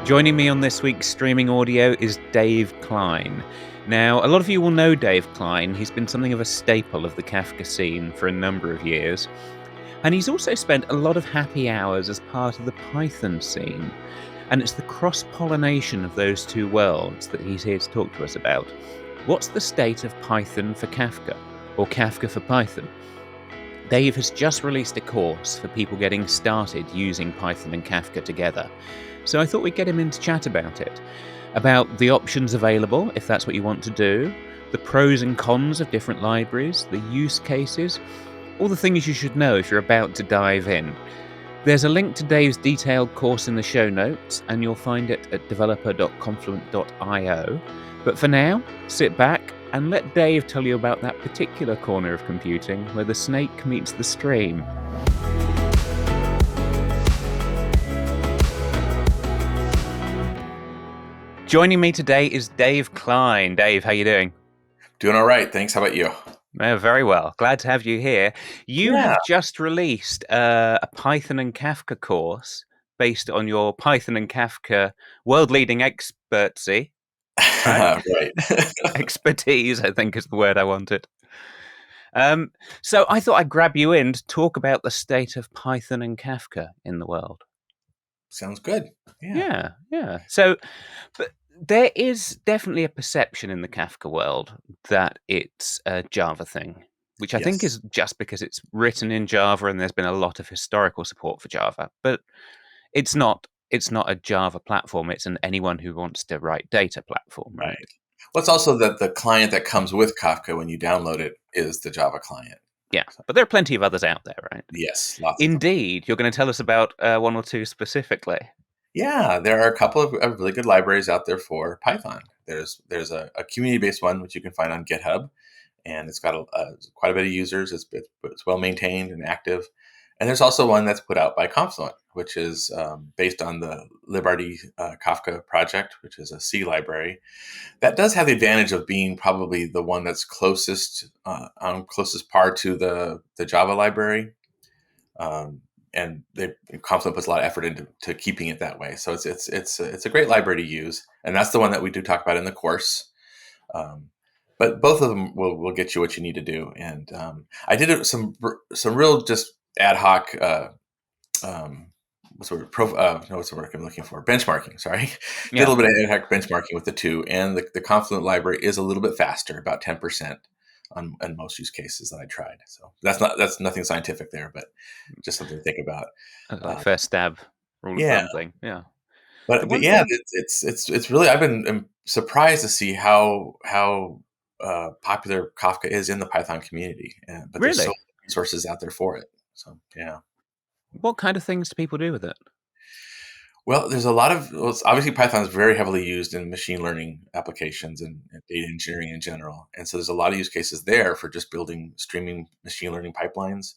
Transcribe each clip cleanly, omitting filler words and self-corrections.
Joining me on this week's streaming audio is Dave Klein. Now, a lot of you will know Dave Klein. He's been something of a staple of the Kafka scene for a number of years. And he's also spent a lot of happy hours as part of the Python scene. And it's the cross-pollination of those two worlds that he's here to talk to us about. What's the state of Python for Kafka, or Kafka for Python? Dave has just released a course for people getting started using Python and Kafka together. So I thought we'd get him in to chat about it, about the options available, if that's what you want to do, the pros and cons of different libraries, the use cases, all the things you should know if you're about to dive in. There's a link to Dave's detailed course in the show notes, and you'll find it at developer.confluent.io. But for now, sit back and let Dave tell you about that particular corner of computing where the snake meets the stream. Joining me today is Dave Klein. Dave, how you doing? Doing all right, thanks. How about you? Very well. Glad to have you here. You have just released a Python and Kafka course based on your Python and Kafka world-leading expertise. Right? Right. Expertise, I think, is the word I wanted. So I thought I'd grab you in to talk about the state of Python and Kafka in the world. Sounds good. Yeah. So, but there is definitely a perception in the Kafka world that it's a Java thing, which I think is just because it's written in Java and there's been a lot of historical support for Java. But it's not a Java platform. It's an anyone who wants to write data platform, right? Well, it's also that the client that comes with Kafka when you download it is the Java client. Yeah, but there are plenty of others out there, right? Yes, lots. Indeed. You're going to tell us about one or two specifically. Yeah, there are a couple of really good libraries out there for Python. There's a community-based one which you can find on GitHub, and it's got quite a bit of users. It's well maintained and active. And there's also one that's put out by Confluent, which is based on the Librd Kafka project, which is a C library. That does have the advantage of being probably the one that's closest par to the Java library. And Confluent puts a lot of effort into keeping it that way. So it's a great library to use, and that's the one that we do talk about in the course. But both of them will get you what you need to do. And I did some real just ad hoc. What's the word I'm looking for? Benchmarking. Sorry, did a little bit of ad hoc benchmarking with the two, and the Confluent library is a little bit faster, about 10%. On most use cases that I tried. So that's nothing scientific there, but just something to think about. First stab rule of thumb thing. Yeah. But yeah, it's really, I've been surprised to see how popular Kafka is in the Python community. But there's so many resources out there for it. So yeah. What kind of things do people do with it? Well, there's a lot of, obviously Python is very heavily used in machine learning applications and data engineering in general. And so there's a lot of use cases there for just building streaming machine learning pipelines,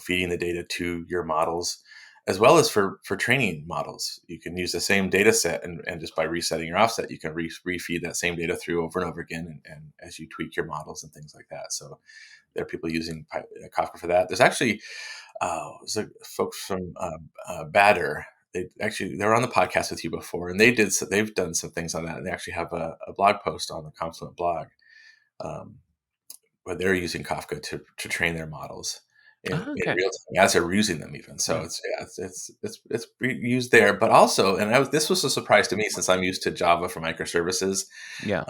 feeding the data to your models, as well as for training models. You can use the same data set and just by resetting your offset, you can refeed that same data through over and over again and as you tweak your models and things like that. So there are people using Kafka for that. There's actually folks from Batter. They were on the podcast with you before, and they've done some things on that, and they actually have a blog post on the Confluent blog where they're using Kafka to train their models in real time as they're using them even. So it's used there, but also, and this was a surprise to me since I'm used to Java for microservices. Yeah,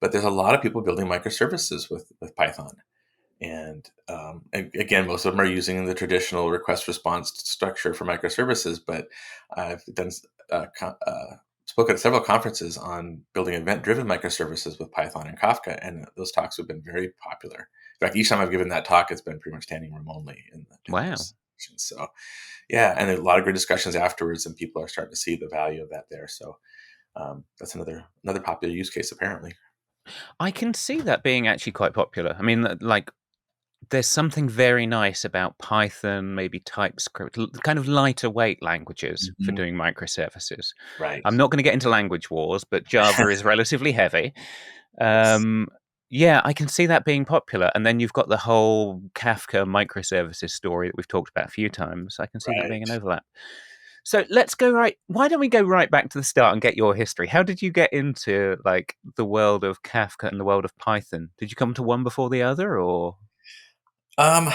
but there's a lot of people building microservices with Python. And again, most of them are using the traditional request response structure for microservices, but I've done spoken at several conferences on building event-driven microservices with Python and Kafka, and those talks have been very popular. In fact, each time I've given that talk, it's been pretty much standing room only. Wow. So, yeah, and a lot of great discussions afterwards, and people are starting to see the value of that there. So that's another popular use case, apparently. I can see that being actually quite popular. I mean, like, there's something very nice about Python, maybe TypeScript, kind of lighter weight languages for doing microservices. Right. I'm not going to get into language wars, but Java is relatively heavy. Yeah, I can see that being popular. And then you've got the whole Kafka microservices story that we've talked about a few times. I can see that being an overlap. So let's go right. Why don't we go right back to the start and get your history? How did you get into like the world of Kafka and the world of Python? Did you come to one before the other, or? Um,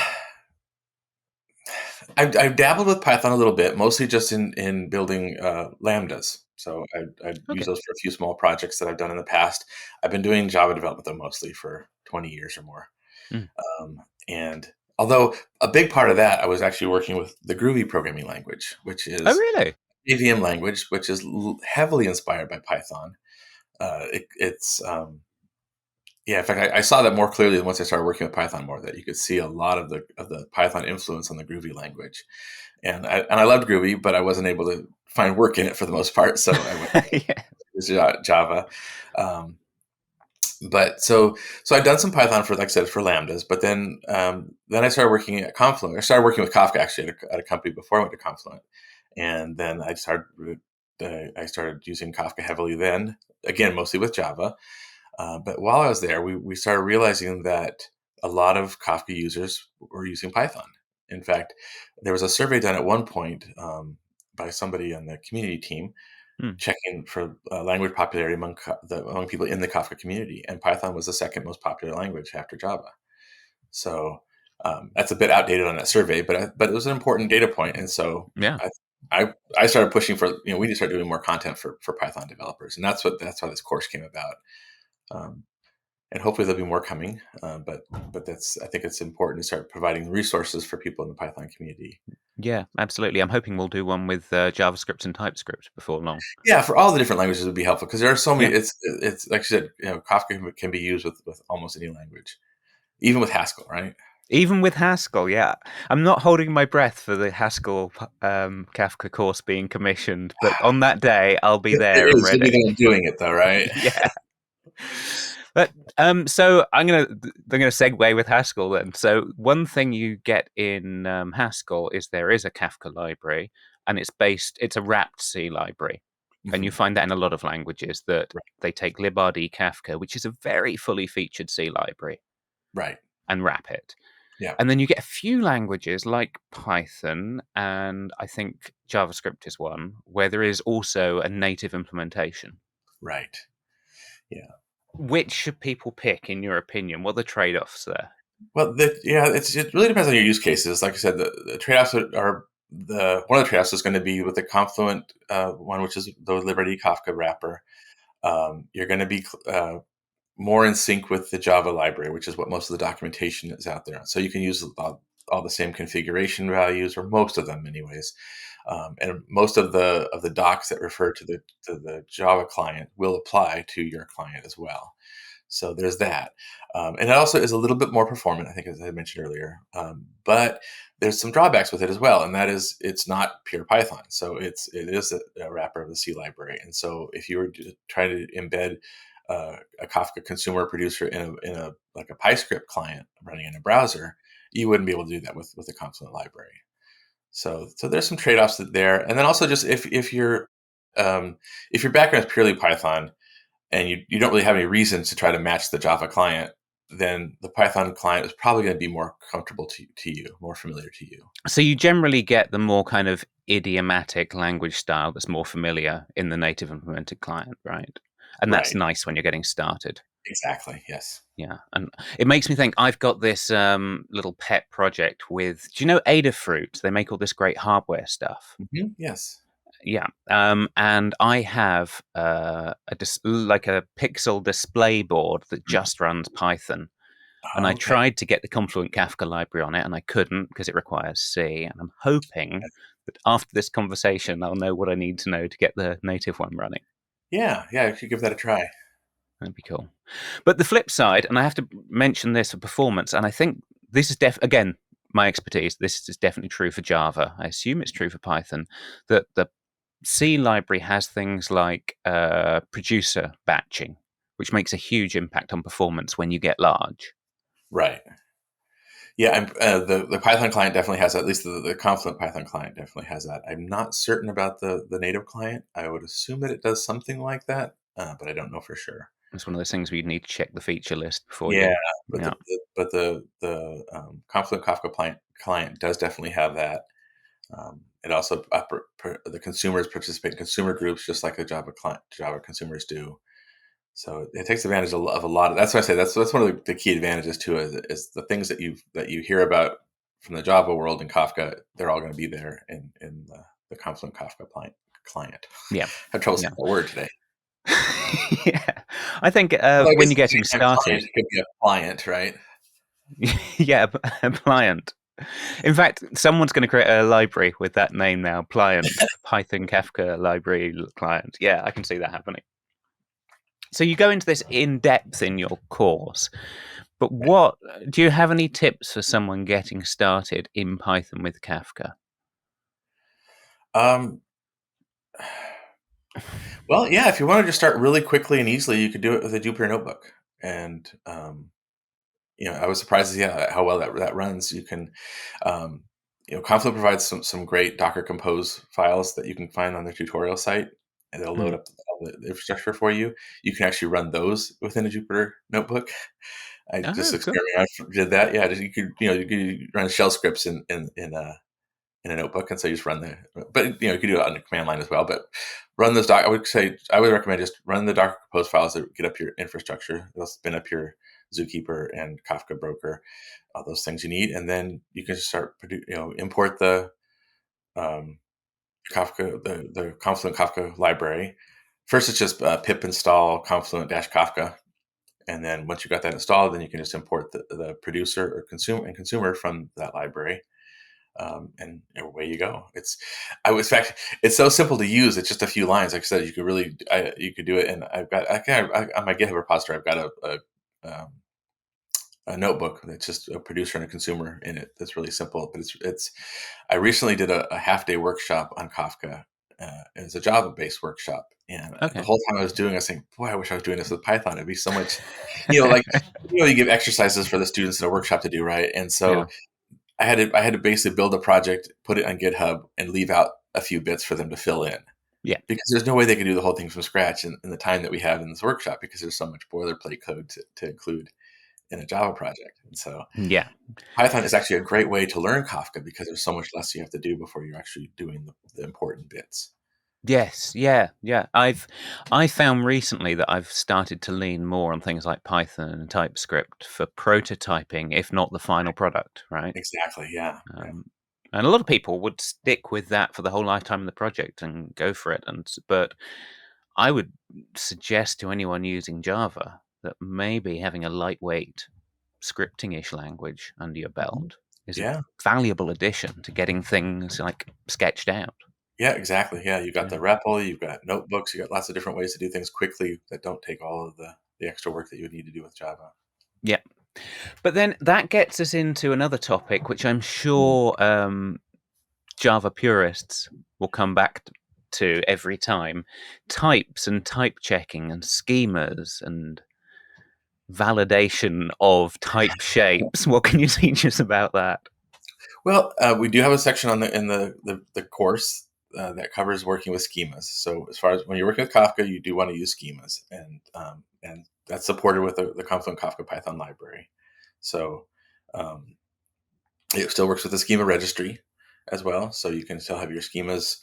I've dabbled with Python a little bit, mostly just in building lambdas. So I use Okay. those for a few small projects that I've done in the past. I've been doing Java development though mostly for 20 years or more. Mm. And although a big part of that, I was actually working with the Groovy programming language, which Oh, is really? JVM language, which is heavily inspired by Python. It's yeah. In fact, I saw that more clearly once I started working with Python more. That you could see a lot of the Python influence on the Groovy language, and I loved Groovy, but I wasn't able to find work in it for the most part. So I went Yeah. to Java. Um, but so I've done some Python for, like I said, for lambdas, but then I started working at Confluent. I started working with Kafka actually at a company before I went to Confluent, and then I started using Kafka heavily. Then again, mostly with Java. But while I was there, we started realizing that a lot of Kafka users were using Python. In fact, there was a survey done at one point by somebody on the community team Mm. checking for language popularity among people in the Kafka community, and Python was the second most popular language after Java. So that's a bit outdated on that survey, but it was an important data point, and so Yeah. I I started pushing for, we need to start doing more content for Python developers, and that's how this course came about. Um, and hopefully there'll be more coming. But that's, I think it's important to start providing resources for people in the Python community. Yeah, absolutely. I'm hoping we'll do one with JavaScript and TypeScript before long. Yeah, for all the different languages would be helpful because there are so Yeah. many. It's like I said, Kafka can be used with almost any language, even with Haskell, right? Even with Haskell, yeah. I'm not holding my breath for the Haskell Kafka course being commissioned, but on that day, I'll be It there and is. You'll be the ready. one doing it, though, right? Yeah. But so I'm gonna segue with Haskell then. So one thing you get in Haskell is there is a Kafka library, and it's a wrapped C library, and you Hmm. find that in a lot of languages that they take Librd Kafka, which is a very fully featured C library, Right. and wrap it. Yeah. And then you get a few languages like Python, and I think JavaScript is one, where there is also a native implementation. Right. Yeah. Which should people pick, in your opinion? What are the trade offs there? Well, it really depends on your use cases. Like I said, the trade-offs are the one of the trade-offs is going to be with the Confluent one, which is the Librd Kafka wrapper. You're going to be more in sync with the Java library, which is what most of the documentation is out there. So you can use all the same configuration values, or most of them, anyways. And most of the docs that refer to the Java client will apply to your client as well. So there's that, and it also is a little bit more performant, I think, as I mentioned earlier. But there's some drawbacks with it as well, and that is it's not pure Python. So it is a wrapper of the C library, and so if you were to try to embed a Kafka consumer producer in a like a PyScript client running in a browser, you wouldn't be able to do that with the Confluent library. So there's some trade-offs there, and then also just if your background is purely Python and you don't really have any reason to try to match the Java client, then the Python client is probably going to be more comfortable to you, more familiar to you. So you generally get the more kind of idiomatic language style that's more familiar in the native implemented client, right? And that's Right. nice when you're getting started. Exactly. Yes. Yeah, and it makes me think. I've got this little pet project with. Do you know Adafruit? They make all this great hardware stuff. Yes. Yeah, and I have like a pixel display board that Mhm. just runs Python. And I Okay. tried to get the Confluent Kafka library on it, and I couldn't because it requires C. And I'm hoping that after this conversation, I'll know what I need to know to get the native one running. Yeah. Yeah. You should give that a try. That'd be cool. But the flip side, and I have to mention this for performance, and I think this is again my expertise. This is definitely true for Java. I assume it's true for Python. That the C library has things like producer batching, which makes a huge impact on performance when you get large. Right. Yeah. The Python client definitely has that. At least the Confluent Python client definitely has that. I'm not certain about the native client. I would assume that it does something like that, but I don't know for sure. It's one of those things where you need to check the feature list before Yeah, you. but Yeah. the Confluent Kafka client does definitely have that. It also the consumers participate in consumer groups just like the Java consumers do. So it takes advantage of a lot of. That's why I say that's one of the key advantages too. Is the things that you hear about from the Java world in Kafka, they're all going to be there in the Confluent Kafka client. Yeah. I have trouble Yeah. saying that word today. Yeah. I think Well, I when guess you're at the getting same time, started, client could be a client, right? yeah, a Pliant. In fact, someone's going to create a library with that name now, Pliant, Python Kafka library client. Yeah, I can see that happening. So you go into this in depth in your course, but what do you have any tips for someone getting started in Python with Kafka? Um, well, yeah, if you wanted to start really quickly and easily, you could do it with a Jupyter notebook. And I was surprised to see how well that runs. You can, um, Confluent provides some great Docker Compose files that you can find on their tutorial site, and they'll load Mm. up all the infrastructure for you. You can actually run those within a Jupyter notebook. I just Oh, cool. experimented. I did that. Yeah, you could run shell scripts in a notebook, and so you just run but you could do it on the command line as well. But run those I would recommend just run the Docker Compose files that get up your infrastructure. They'll spin up your Zookeeper and Kafka broker, all those things you need, and then you can just start import the um, Kafka the Confluent Kafka library. First, it's just pip install Confluent-Kafka, and then once you got that installed, then you can just import the producer or consumer from that library. And away you go. In fact, it's so simple to use. It's just a few lines. Like I said, you could do it. And on my GitHub repository, I've got a notebook that's just a producer and a consumer in it. That's really simple. But I recently did a half day workshop on Kafka. It's a Java based workshop. And the Okay. whole time I was doing, I was thinking, boy, I wish I was doing this with Python. It'd be so much, like, you give exercises for the students in a workshop to do, right? And Yeah. so I had to basically build a project, put it on GitHub, and leave out a few bits for them to fill in, Yeah. because there's no way they can do the whole thing from scratch in the time that we have in this workshop, because there's so much boilerplate code to include in a Java project. And so Yeah. Python is actually a great way to learn Kafka because there's so much less you have to do before you're actually doing the important bits. Yes, yeah. I found recently that I've started to lean more on things like Python and TypeScript for prototyping, if not the final product, right? Exactly. Yeah. Yeah. Um, and a lot of people would stick with that for the whole lifetime of the project and go for it. But I would suggest to anyone using Java that maybe having a lightweight scripting-ish language under your Mhm. belt is a Yeah. valuable addition to getting things like sketched out. Yeah, exactly. Yeah, you got Yeah. the REPL, you've got notebooks, you got lots of different ways to do things quickly that don't take all of the extra work that you would need to do with Java. Yeah. But then that gets us into another topic, which I'm Mm. sure Java purists will come back to every time: types and type checking and schemas and validation of type shapes. What can you teach us about that? Well, we do have a section in the course that covers working with schemas. So as far as when you're working with Kafka, you do want to use schemas, and that's supported with the Confluent Kafka Python library. So um, it still works with the schema registry as well. So you can still have your schemas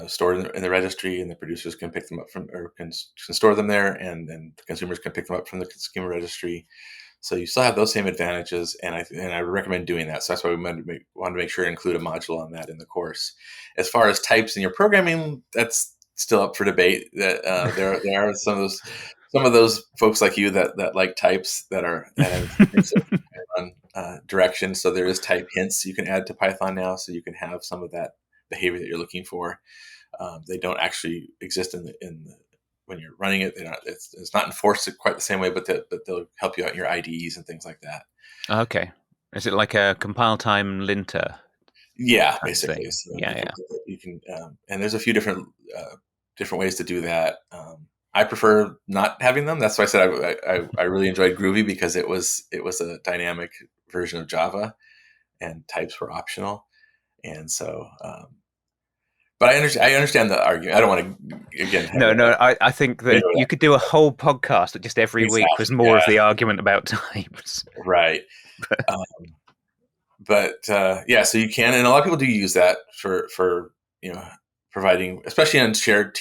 stored in the registry, and the producers can pick them up can store them there, and the consumers can pick them up from the schema registry. So you still have those same advantages, and I recommend doing that. So that's why we wanted to make sure to include a module on that in the course. As far as types in your programming, that's still up for debate. That there are some of those folks like you that like types that have run directions. So there is type hints you can add to Python now, so you can have some of that behavior that you're looking for. They don't actually exist when you're running it. It's not enforced quite the same way, but they'll help you out in your IDEs and things like that. Okay. Is it like a compile time linter Yeah, type basically. thing? So Yeah, yeah. you can, and there's a few different ways to do that. I prefer not having them. That's why I said I really enjoyed Groovy, because it was a dynamic version of Java, and types were optional. And so, but I understand the argument. I don't want to again have No, I think that video you could do a whole podcast that just every week was exactly. more of Yeah, the argument about types. right. Um, yeah, so you can, and a lot of people do use that for providing, especially on shared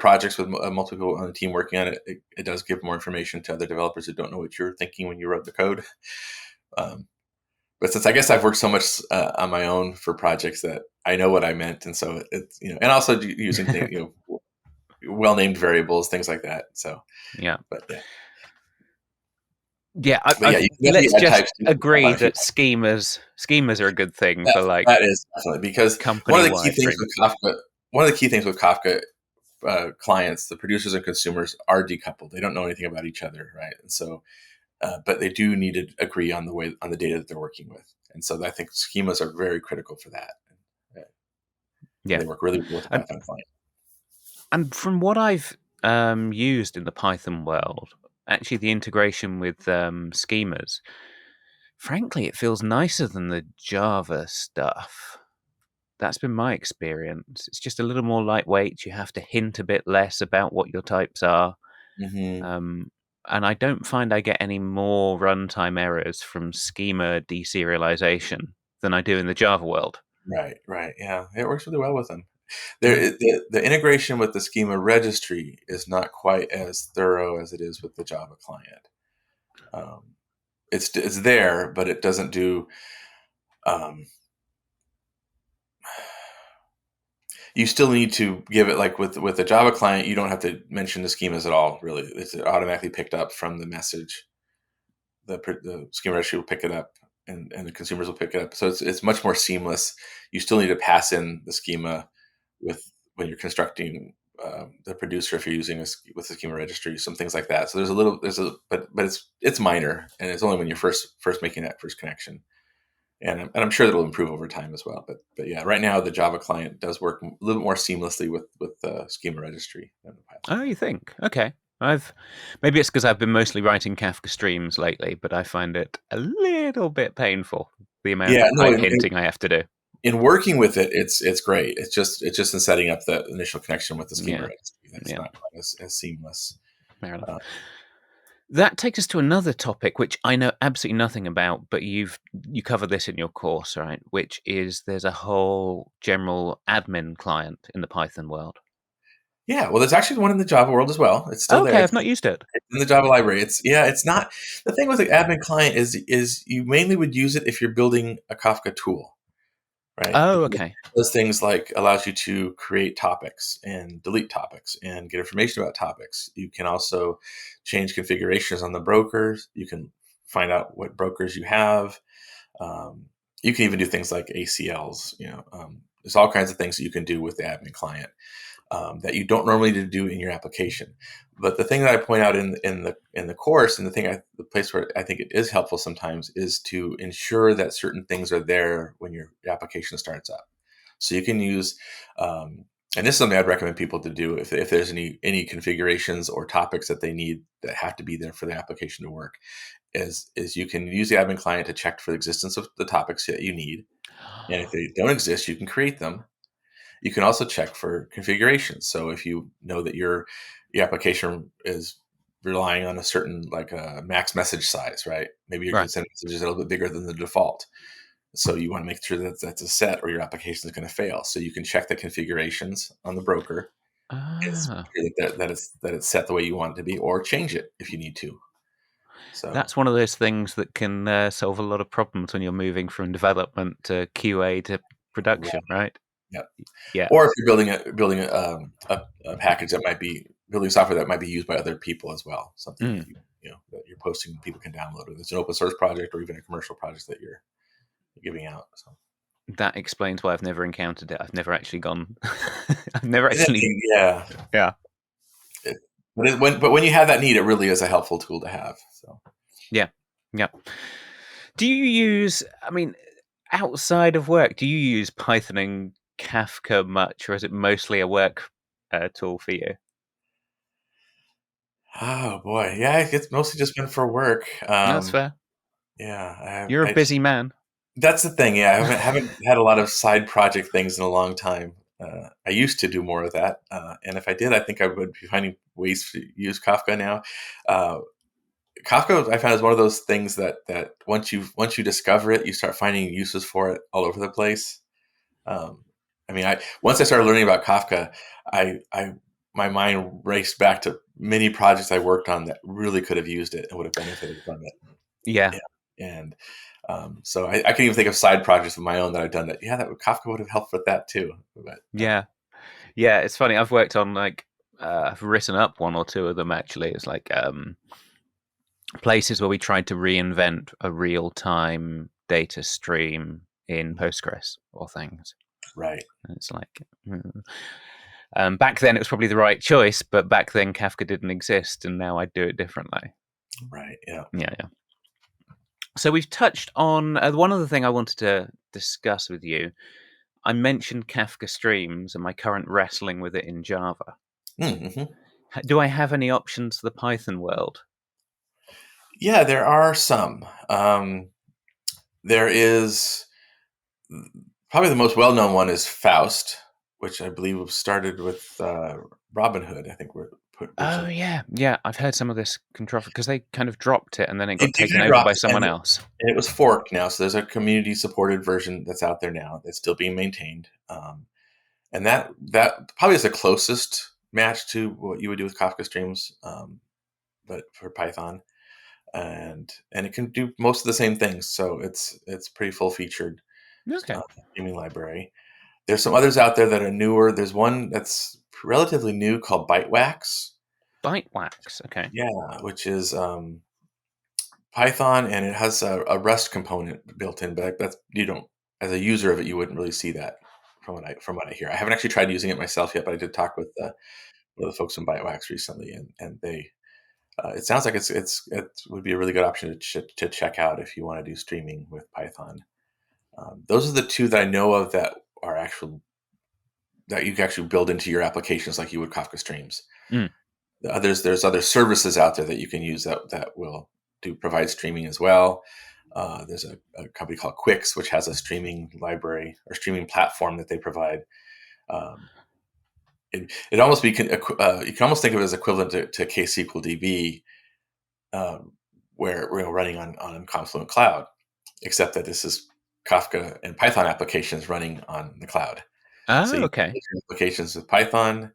projects with multiple people on a team working on it. It does give more information to other developers who don't know what you're thinking when you wrote the code. But since I guess I've worked so much on my own for projects that I know what I meant, and so it's and also using things, well named variables, things like that. So, Yeah. but yeah. Yeah, But yeah, you can definitely let's add just types to agree sometimes that people. schemas are a good thing That for like that is definitely because one of the key company-wide things things. with Kafka, one of the key things with Kafka clients, the producers and consumers are decoupled. They don't know anything about each other, right? And so, but they do need to agree on the data that they're working with. And so I think schemas are very critical for that. Yeah, They work really well with the and Python client. from what I've used in the Python world, actually the integration with schemas, frankly, it feels nicer than the Java stuff. That's been my experience. It's just a little more lightweight. You have to hint a bit less about what your types are. Hmm. Um, and I don't find I get any more runtime errors from schema deserialization than I do in the Java world. Right, right. Yeah, it works really well with them. Mm. The integration with the schema registry is not quite as thorough as it is with the Java client. Um, it's there, but it doesn't do. Um, you still need to give it, like with the Java client. You don't have to mention the schemas at all. Really, it's automatically picked up from the message. The schema registry will pick it up, and the consumers will pick it up. So it's much more seamless. You still need to pass in the schema with when you're constructing the producer, if you're using with the schema registry, some things like that. So but it's minor, and it's only when you're first making that first connection. And I'm sure that'll improve over time as well. But yeah, right now the Java client does work a little bit more seamlessly with the schema registry than the Python Oh, you client. think? Okay. Maybe it's because I've been mostly writing Kafka streams lately, but I find it a little bit painful the amount Yeah, of no, pipe hinting I have to do. in working with it, it's great. It's just in setting up the initial connection with the schema Yeah, registry that's yeah, not quite as seamless. fair enough. Uh, That takes us to another topic which I know absolutely nothing about, but you cover this in your course, right? Which is there's a whole general admin client in the Python world. yeah, well, there's actually one in the Java world as well. It's still there. Okay, I've not used it. It's in the Java library. It's not the thing with the admin client is you mainly would use it if you're building a Kafka tool, right? Oh, Because okay. those things like allows you to create topics and delete topics and get information about topics. You can also change configurations on the brokers. You can find out what brokers you have. Um, you can even do things like ACLs. There's all kinds of things that you can do with the admin client that you don't normally do in your application. But the thing that I point out in the course, and the place where I think it is helpful sometimes, is to ensure that certain things are there when your application starts up. So you can use, and this is something I'd recommend people to do if there's any configurations or topics that they need that have to be there for the application to work. Is you can use the admin client to check for the existence of the topics that you need, and if they don't exist, you can create them. You can also check for configurations. So if you know that your application is relying on a certain like a max message size, right? Maybe you're going Right. to send messages a little bit bigger than the default. So you want to make sure that that's a set or your application is going to fail. So you can check the configurations on the broker and Ah, make sure that it's set the way you want it to be, or change it if you need to. So that's one of those things that can solve a lot of problems when you're moving from development to QA to production, right, right? yeah. Yeah. Or if you're building a package that might be building software that might be used by other people as well, something that Mm. that you're posting and people can download, or it's an open source project or even a commercial project that you're giving out. So That explains why I've never encountered it. I've never actually gone. I've never and actually. yeah, Yeah. it, but when you have that need, it really is a helpful tool to have. So Yeah. Yeah. Do you use? I mean, outside of work, do you use Python and Kafka much, or is it mostly a work tool for you? oh boy, yeah, it's mostly just been for work. That's fair. Yeah, You're a busy man. that's the thing. Yeah, I haven't had a lot of side project things in a long time. I used to do more of that, and if I did, I think I would be finding ways to use Kafka now. Uh, Kafka, I found, is one of those things that once you discover it, you start finding uses for it all over the place. Um, I mean, I once I started learning about Kafka, I my mind raced back to many projects I worked on that really could have used it and would have benefited from it. Yeah, Yeah. And so I can even think of side projects of my own that I've done that. Yeah, that Kafka would have helped with that too. But yeah, yeah. It's funny. I've worked on like I've written up one or two of them actually. It's like places where we tried to reinvent a real-time data stream in Postgres or things. right, And it's like, back then it was probably the right choice, but back then Kafka didn't exist, and now I do it differently. right, yeah. Yeah, yeah. So we've touched on one other thing I wanted to discuss with you. I mentioned Kafka Streams and my current wrestling with it in Java. Mm-hmm. Do I have any options for the Python world? Yeah, there are some. There is probably the most well-known one is Faust, which I believe was started with Robinhood. I think which Oh yeah, yeah. I've heard some of this controversy because they kind of dropped it and then it they got taken kind of over dropped by it, someone else. and it was forked now. So there's a community-supported version that's out there now that's still being maintained, and that probably is the closest match to what you would do with Kafka Streams, but for Python, and it can do most of the same things. So it's pretty full-featured Okay. streaming library. There's some others out there that are newer. There's one that's relatively new called Bytewax. Bite wax. Okay. Yeah, which is Python, and it has a Rust component built in. But that's you don't, as a user of it, you wouldn't really see that from what I hear. I haven't actually tried using it myself yet, but I did talk with one of the folks from Bytewax recently, and they it sounds like it would be a really good option to check out if you want to do streaming with Python. Those are the two that I know of that are actual that you can actually build into your applications like you would Kafka Streams. Mm. There's other services out there that you can use that will provide streaming as well. There's a company called Quix, which has a streaming library or streaming platform that they provide. Um, it almost you can almost think of it as equivalent to KSQL DB, um, where we're running on Confluent Cloud, except that this is Kafka and Python applications running on the cloud. So Oh, you okay. build your applications with Python,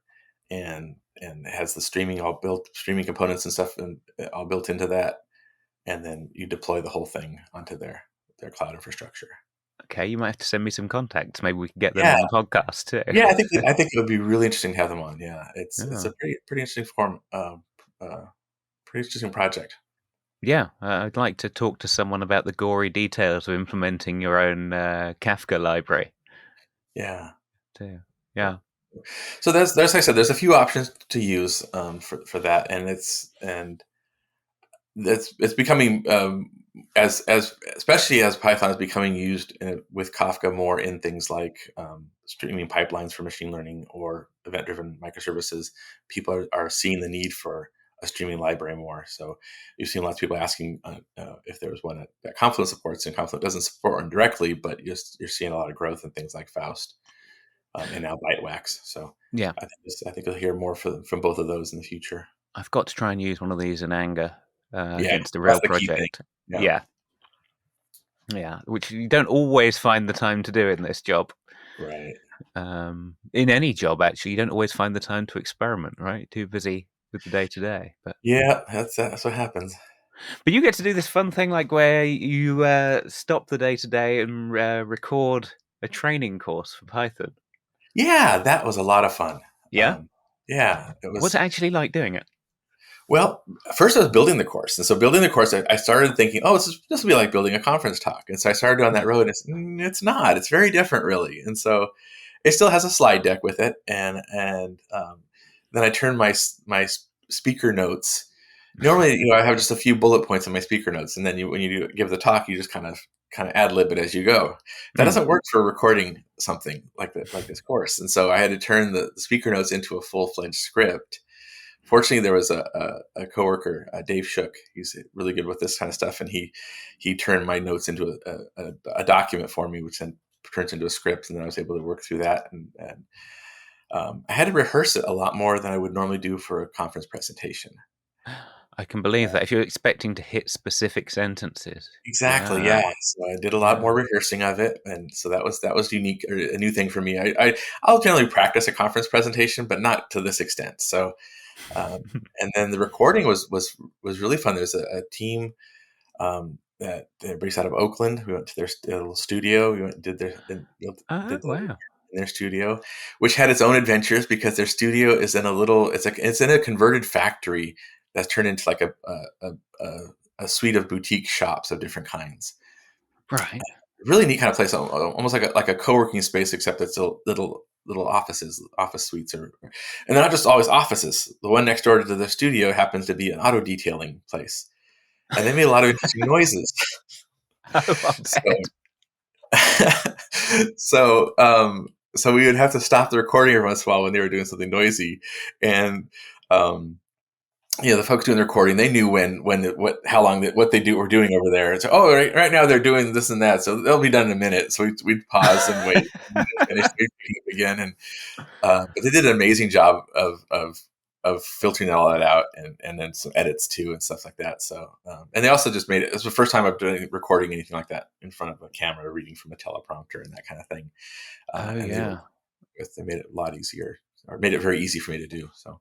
and it has the streaming components and stuff, and all built into that, and then you deploy the whole thing onto their cloud infrastructure. Okay, you might have to send me some contacts. Maybe we can get them Yeah, on the podcast too. yeah, I think it would be really interesting to have them on. Yeah, it's Yeah. a pretty interesting pretty interesting project. Yeah, I'd like to talk to someone about the gory details of implementing your own Kafka library Yeah. too. Yeah. So there's like I said, there's a few options to use for that, and it's becoming as especially as Python is becoming used with Kafka more in things like streaming pipelines for machine learning or event-driven microservices. People are seeing the need for a streaming library more. So you've seen lots of people asking if there was one that Confluent supports, and Confluent doesn't support one directly, but you're seeing a lot of growth in things like Faust and now Bytewax. So Yeah. I think you'll hear more from both of those in the future. I've got to try and use one of these in anger Yeah, against a that's real the key thing. project. Yeah, Yeah. Yeah. Which you don't always find the time to do in this job. right. In any job, actually, you don't always find the time to experiment, right? Too busy with the day to day. Yeah, that's what happens. But you get to do this fun thing like where you stop the day to day and record a training course for Python. Yeah, that was a lot of fun. Yeah? Yeah, it What's it was. actually like doing it? Well, first I was building the course, and so building the course, I started thinking, oh, this will be like building a conference talk, and so I started down that road. And it's not. It's very different, really. And so it still has a slide deck with it, and then I turned my speaker notes. Normally, I have just a few bullet points in my speaker notes, and then when you give the talk, you just kind of ad lib it as you go. That Mm. doesn't work for recording something like this course, and so I had to turn the speaker notes into a full fledged script. Fortunately, there was a coworker, Dave Shook. He's really good with this kind of stuff, and he turned my notes into a document for me, which then turns into a script, and then I was able to work through that. And I had to rehearse it a lot more than I would normally do for a conference presentation. I can believe that if you're expecting to hit specific sentences. Exactly, Yeah. yeah. So I did a lot Yeah. more rehearsing of it, and so that was unique, or a new thing for me. I'll generally practice a conference presentation, but not to this extent. So, and then the recording was really fun. There's a team that they're based out of Oakland. We went to their little studio. We went and Oh, did the wow. in their studio, which had its own adventures because their studio is in a little. It's in a converted factory that's turned into like a suite of boutique shops of different kinds. Right. Really neat kind of place, almost like a co-working space, except it's a little office suites, and they're not just always offices. The one next door to the studio happens to be an auto detailing place, and they made a lot of interesting noises. Oh, I So, bet. so we would have to stop the recording every once in a while when they were doing something noisy, and um, the folks doing the recording, they knew how long what they were doing over there. So, oh, right now they're doing this and that, so they'll be done in a minute. So we'd pause and wait, and finish again, and but they did an amazing job of filtering all that out, and then some edits too and stuff like that. So, and they also just made it. It was the first time I've done recording anything like that in front of a camera, reading from a teleprompter and that kind of thing. Oh, And yeah. they made it a lot easier, or made it very easy for me to do. So.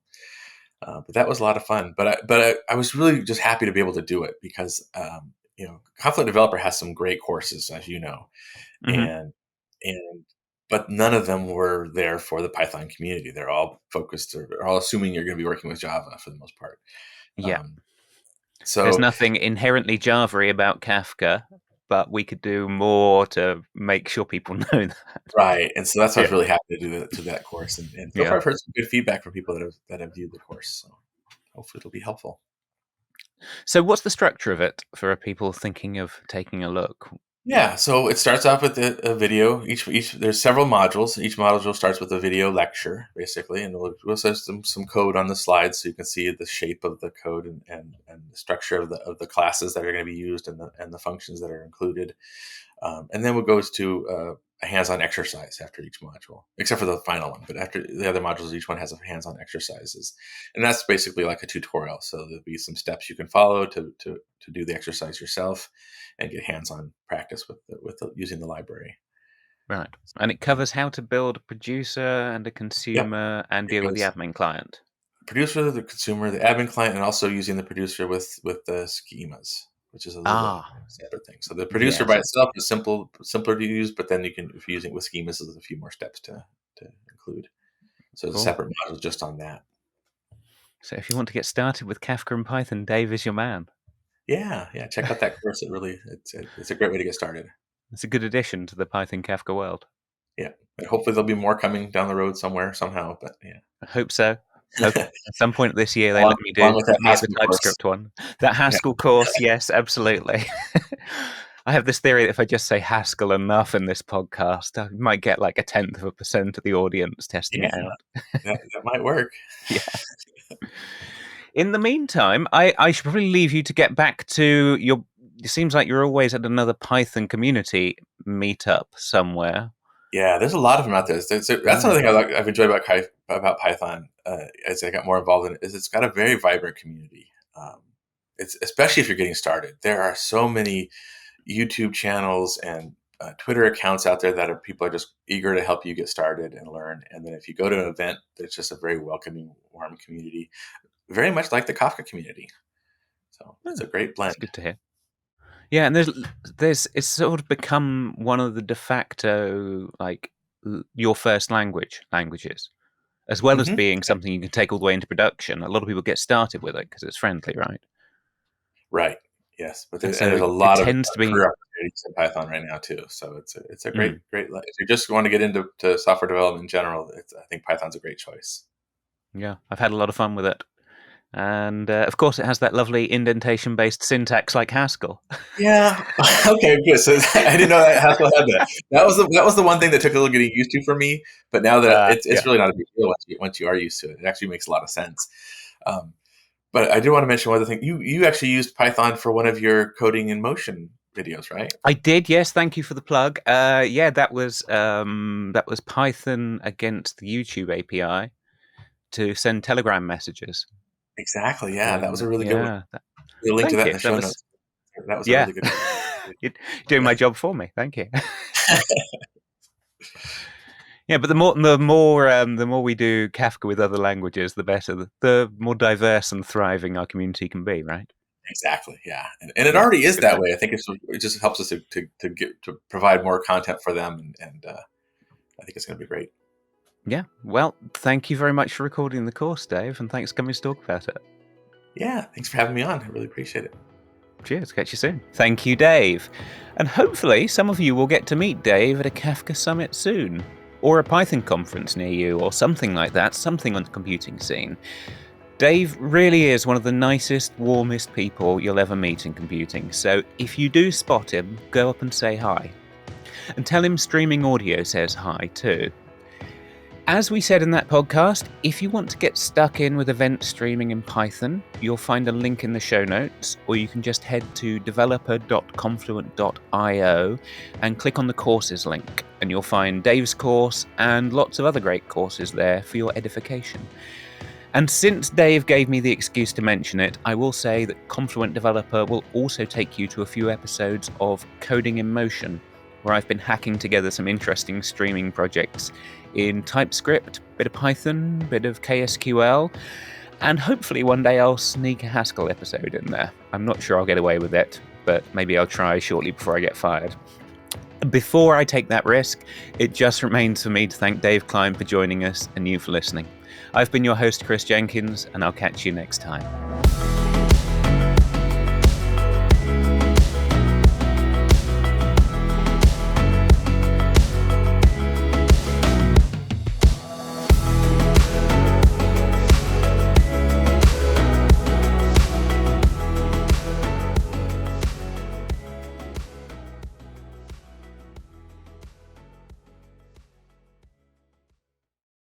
But that was a lot of fun. But I was really just happy to be able to do it because Confluent Developer has some great courses, as you know, Hmm. and but none of them were there for the Python community. They're all focused, or they're all assuming you're going to be working with Java for the most part. Yeah. Um, There's so nothing inherently Java-y about Kafka, but we could do more to make sure people know that. right, and so that's why I Yeah. was really happy to do that course, and so far Yeah. I've heard some good feedback from people that have viewed the course. So hopefully it'll be helpful. So what's the structure of it for people thinking of taking a look? Yeah, so it starts off with a video. Each there's several modules. Each module starts with a video lecture, basically, and we'll have some code on the slides so you can see the shape of the code, and the structure of the classes that are going to be used, and the functions that are included. And then we'll go to a hands-on exercise after each module, except for the final one. But after the other modules, each one has a hands-on exercises, and that's basically like a tutorial. So there'll be some steps you can follow to do the exercise yourself, and get hands-on practice with using the library. Right. And it covers how to build a producer and a Yep, consumer and it deal with the goes admin client. producer, the consumer, the admin client, and also using the producer with the schemas, which is a little bit Ah, separate thing. So the producer by yes. itself is simpler to use, but then if you're using it with schemas, there's a few more steps to include. So it's a Cool. separate module just on that. So if you want to get started with Kafka and Python, Dave is your man. Yeah, yeah. Check out that course. It's a great way to get started. It's a good addition to the Python Kafka world. Yeah, and hopefully there'll be more coming down the road somewhere somehow. But yeah, I hope so. Hope at some point this year they along, let me along with that me at the Haskell course. TypeScript one. That Yeah, Haskell course, yes, absolutely. I have this theory that if I just say Haskell enough in this podcast, I might get like 0.1% of the audience testing yeah, it out. that might work. Yeah. In the meantime, I should probably leave you to get back to your. It seems like you're always at another Python community meetup somewhere. Yeah, there's a lot of them out there. That's Mm. another thing I've enjoyed about Python as I got more involved in it, is it's got a very vibrant community. It's especially if you're getting started. There are so many YouTube channels and Twitter accounts out there that people are just eager to help you get started and learn. And then if you go to an event, it's just a very welcoming, warm community, very much like the Kafka community. So it's Oh, a great that's blend. good to hear. Yeah, and there's it's sort of become one of the de facto like your first languages, as well as Hmm. being something you can take all the way into production. A lot of people get started with it because it's friendly, right? Right. Yes, but And there's so a it lot of tends to be. career opportunities in Python right now too. So it's a great Mm, if you just want to get into software development in general, I think Python's a great choice. yeah, I've had a lot of fun with it, and of course it has that lovely indentation-based syntax like Haskell. Yeah. Okay. Good. So I didn't know that Haskell had that. That was the one thing that took a little getting used to for me. But now that it's Yeah. really not a big deal once you are used to it. It actually makes a lot of sense. Um, but I did want to mention one other thing. You actually used Python for one of your coding in motion videos, right? I did, yes. Thank you for the plug. Yeah, that was Python against the YouTube API to send Telegram messages. Exactly. Yeah, that was a Brilliant. really good one. Yeah. We'll link to Thank that in you. the That show was notes. That was a yeah. really good one. You're doing Yeah. my job for me. Thank you. Yeah, but the more we do Kafka with other languages, the better. The more diverse and thriving our community can be, right? Exactly. Yeah, and it Yeah, already is good that stuff. way. I think it just helps us to provide more content for them, and I think it's going to be great. Yeah. Well, thank you very much for recording the course, Dave, and thanks for coming to talk about it. Yeah, thanks for having me on. I really appreciate it. Cheers. Catch you soon. Thank you, Dave. And hopefully some of you will get to meet Dave at a Kafka summit soon, or a Python conference near you, or something like that, something on the computing scene. Dave really is one of the nicest, warmest people you'll ever meet in computing, so if you do spot him, go up and say hi. And tell him Streaming Audio says hi too. As we said in that podcast, if you want to get stuck in with event streaming in Python, you'll find a link in the show notes, or you can just head to developer.confluent.io and click on the courses link, and you'll find Dave's course and lots of other great courses there for your edification. And since Dave gave me the excuse to mention it, I will say that Confluent Developer will also take you to a few episodes of Coding in Motion, where I've been hacking together some interesting streaming projects in TypeScript, bit of Python, bit of KSQL, and hopefully one day I'll sneak a Haskell episode in there. I'm not sure I'll get away with it, but maybe I'll try shortly before I get fired. Before I take that risk, it just remains for me to thank Dave Klein for joining us and you for listening. I've been your host, Chris Jenkins, and I'll catch you next time.